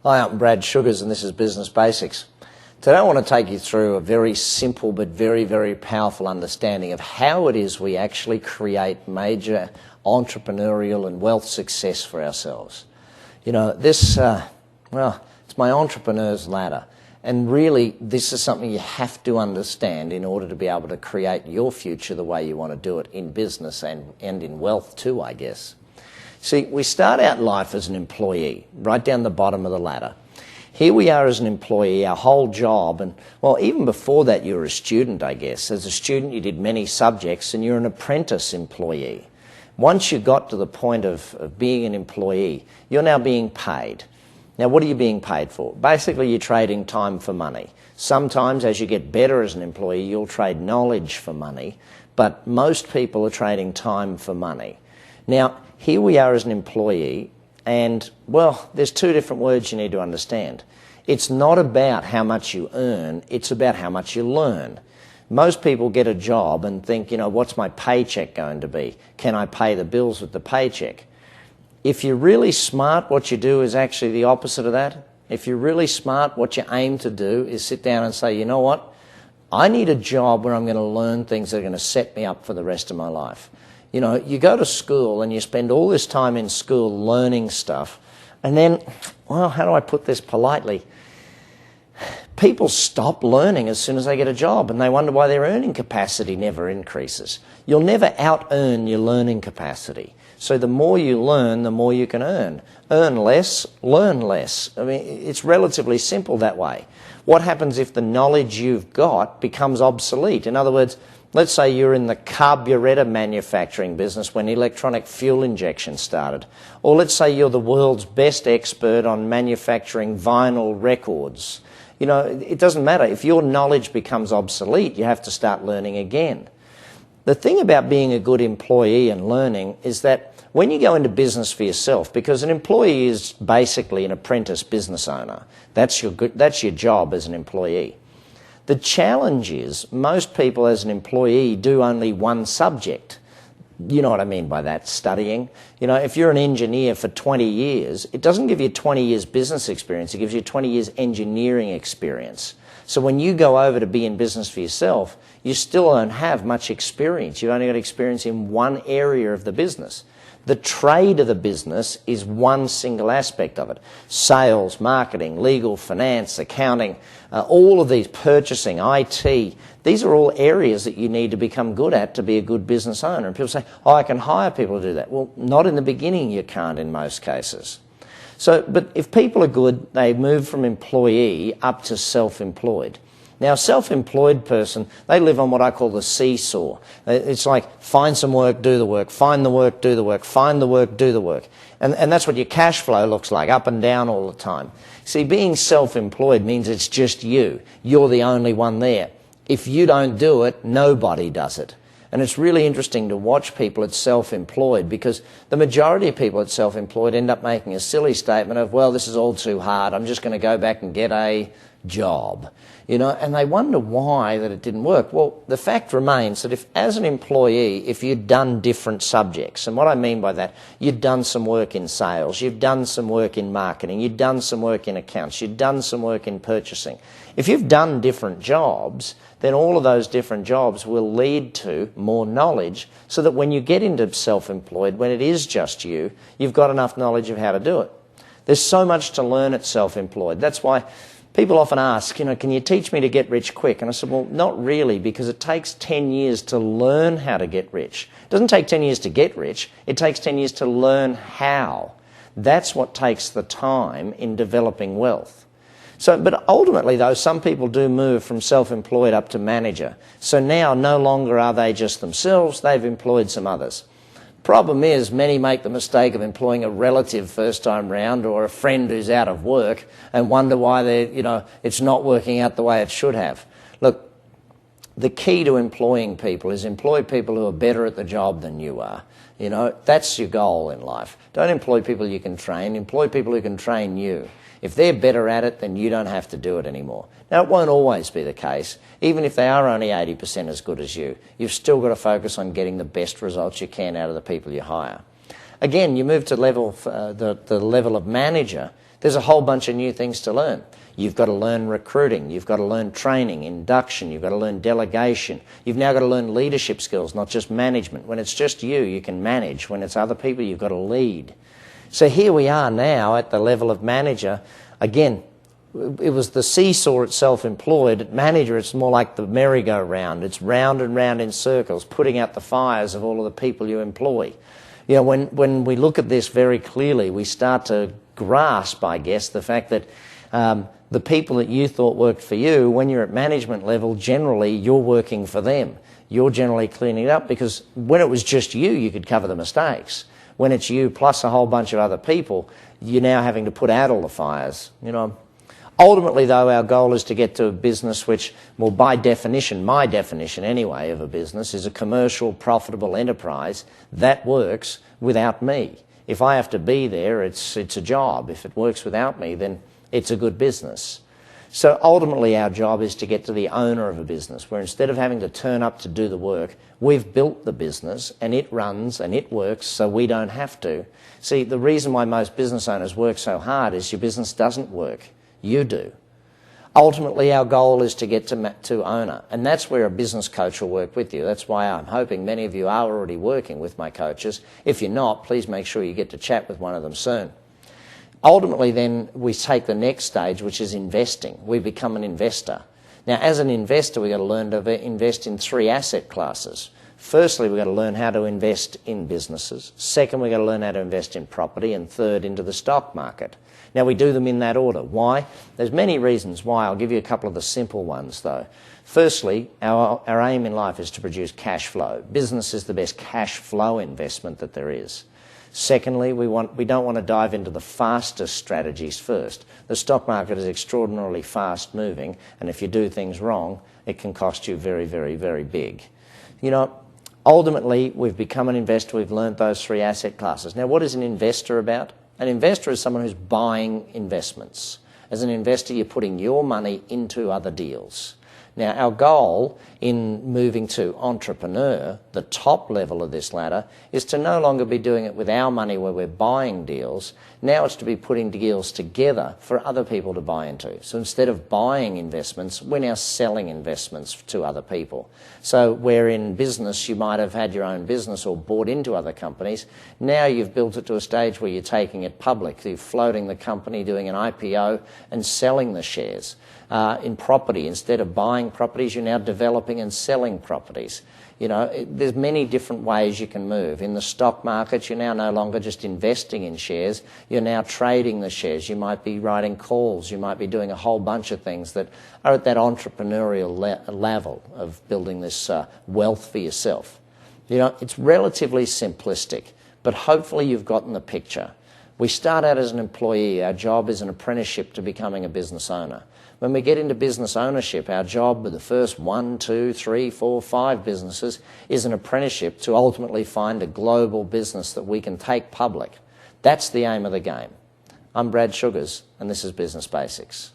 Hi, I'm Brad Sugars and this is Business Basics. Today I want to take you through a very simple but very, very powerful understanding of how it is we actually create major entrepreneurial and wealth success for ourselves. You know, it's my entrepreneur's ladder. And really, this is something you have to understand in order to be able to create your future the way you want to do it in business and in wealth too, I guess. See, we start out life as an employee, right down the bottom of the ladder. Here we are as an employee, our whole job, and well, even before that you were a student, I guess. As a student you did many subjects and you're an apprentice employee. Once you got to the point of being an employee, you're now being paid. Now, what are you being paid for? Basically, you're trading time for money. Sometimes, as you get better as an employee, you'll trade knowledge for money, but most people are trading time for money. Now, here we are as an employee, and, well, there's two different words you need to understand. It's not about how much you earn, it's about how much you learn. Most people get a job and think, you know, what's my paycheck going to be? Can I pay the bills with the paycheck? If you're really smart, what you do is actually the opposite of that. If you're really smart, what you aim to do is sit down and say, you know what? I need a job where I'm going to learn things that are going to set me up for the rest of my life. You know, you go to school and you spend all this time in school learning stuff, and then, well, how do I put this politely? People stop learning as soon as they get a job, and they wonder why their earning capacity never increases. You'll never out-earn your learning capacity. So the more you learn, the more you can earn. Earn less, learn less. I mean, it's relatively simple that way. What happens if the knowledge you've got becomes obsolete? In other words, let's say you're in the carburetor manufacturing business when electronic fuel injection started. Or let's say you're the world's best expert on manufacturing vinyl records. You know, it doesn't matter. If your knowledge becomes obsolete, you have to start learning again. The thing about being a good employee and learning is that when you go into business for yourself, because an employee is basically an apprentice business owner, that's your job as an employee. The challenge is most people as an employee do only one subject. You know what I mean by that, studying. You know, if you're an engineer for 20 years, it doesn't give you 20 years business experience, it gives you 20 years engineering experience. So when you go over to be in business for yourself, you still don't have much experience. You've only got experience in one area of the business. The trade of the business is one single aspect of it. Sales, marketing, legal, finance, accounting, all of these, purchasing, IT, these are all areas that you need to become good at to be a good business owner. And people say, oh, I can hire people to do that. Well, not in the beginning you can't in most cases. So, but if people are good, they move from employee up to self-employed. Now, a self-employed person, they live on what I call the seesaw. It's like find some work, do the work, find the work, do the work, find the work, do the work. And that's what your cash flow looks like, up and down all the time. See, being self-employed means it's just you. You're the only one there. If you don't do it, nobody does it. And it's really interesting to watch people at self-employed, because the majority of people at self-employed end up making a silly statement of, well, this is all too hard, I'm just going to go back and get a job. You know, and they wonder why that it didn't work. Well, the fact remains that if, as an employee, if you'd done different subjects, and what I mean by that, you'd done some work in sales, you've done some work in marketing, you've done some work in accounts, you've done some work in purchasing. If you've done different jobs, then all of those different jobs will lead to more knowledge, so that when you get into self-employed, when it is just you, you've got enough knowledge of how to do it. There's so much to learn at self-employed. That's why people often ask, you know, can you teach me to get rich quick? And I said, well, not really, because it takes 10 years to learn how to get rich. It doesn't take 10 years to get rich, it takes 10 years to learn how. That's what takes the time in developing wealth. So, but ultimately, though, some people do move from self-employed up to manager. So now no longer are they just themselves, they've employed some others. Problem is, many make the mistake of employing a relative first time round, or a friend who's out of work, and wonder why it's not working out the way it should have. Look, the key to employing people is employ people who are better at the job than you are. You know, that's your goal in life. Don't employ people you can train, employ people who can train you. If they're better at it, then you don't have to do it anymore. Now, it won't always be the case. Even if they are only 80% as good as you, you've still got to focus on getting the best results you can out of the people you hire. Again, you move to the level of manager, There's a whole bunch of new things to learn. You've got to learn recruiting, you've got to learn training, induction, you've got to learn delegation. You've now got to learn leadership skills, not just management. When it's just you, you can manage. When it's other people, you've got to lead. So here we are now at the level of manager. Again, it was the seesaw at self-employed. At manager, it's more like the merry-go-round. It's round and round in circles, putting out the fires of all of the people you employ. You know, when we look at this very clearly, we start to grasp, I guess, the fact that the people that you thought worked for you, when you're at management level, generally you're working for them. You're generally cleaning it up, because when it was just you, you could cover the mistakes. When it's you plus a whole bunch of other people, you're now having to put out all the fires. You know, ultimately, though, our goal is to get to a business which, well, by definition, my definition anyway of a business, is a commercial, profitable enterprise that works without me. If I have to be there, it's a job. If it works without me, then it's a good business. So ultimately our job is to get to the owner of a business, where instead of having to turn up to do the work, we've built the business and it runs and it works so we don't have to. See, the reason why most business owners work so hard is your business doesn't work. You do. Ultimately our goal is to get to owner, and that's where a business coach will work with you. That's why I'm hoping many of you are already working with my coaches. If you're not, please make sure you get to chat with one of them soon. Ultimately, then, we take the next stage, which is investing. We become an investor. Now, as an investor, we've got to learn to invest in 3 asset classes. Firstly, we've got to learn how to invest in businesses. Second, we've got to learn how to invest in property. And third, into the stock market. Now, we do them in that order. Why? There's many reasons why. I'll give you a couple of the simple ones, though. Firstly, our aim in life is to produce cash flow. Business is the best cash flow investment that there is. Secondly, we don't want to dive into the fastest strategies first. The stock market is extraordinarily fast moving, and if you do things wrong, it can cost you very, very, very big. You know, ultimately, we've become an investor. We've learned those 3 asset classes. Now, what is an investor about? An investor is someone who's buying investments. As an investor, you're putting your money into other deals. Now, our goal in moving to entrepreneur, the top level of this ladder, is to no longer be doing it with our money where we're buying deals. Now it's to be putting deals together for other people to buy into. So instead of buying investments, we're now selling investments to other people. So where in business you might have had your own business or bought into other companies, now you've built it to a stage where you're taking it public. You're floating the company, doing an IPO and selling the shares. In property, instead of buying properties, you're now developing and selling properties. You know, there's many different ways you can move. In the stock market, you're now no longer just investing in shares, you're now trading the shares. You might be writing calls, you might be doing a whole bunch of things that are at that entrepreneurial level of building this wealth for yourself. You know, it's relatively simplistic, but hopefully you've gotten the picture. We start out as an employee. Our job is an apprenticeship to becoming a business owner. When we get into business ownership, our job with the first 1, 2, 3, 4, 5 businesses is an apprenticeship to ultimately find a global business that we can take public. That's the aim of the game. I'm Brad Sugars, and this is Business Basics.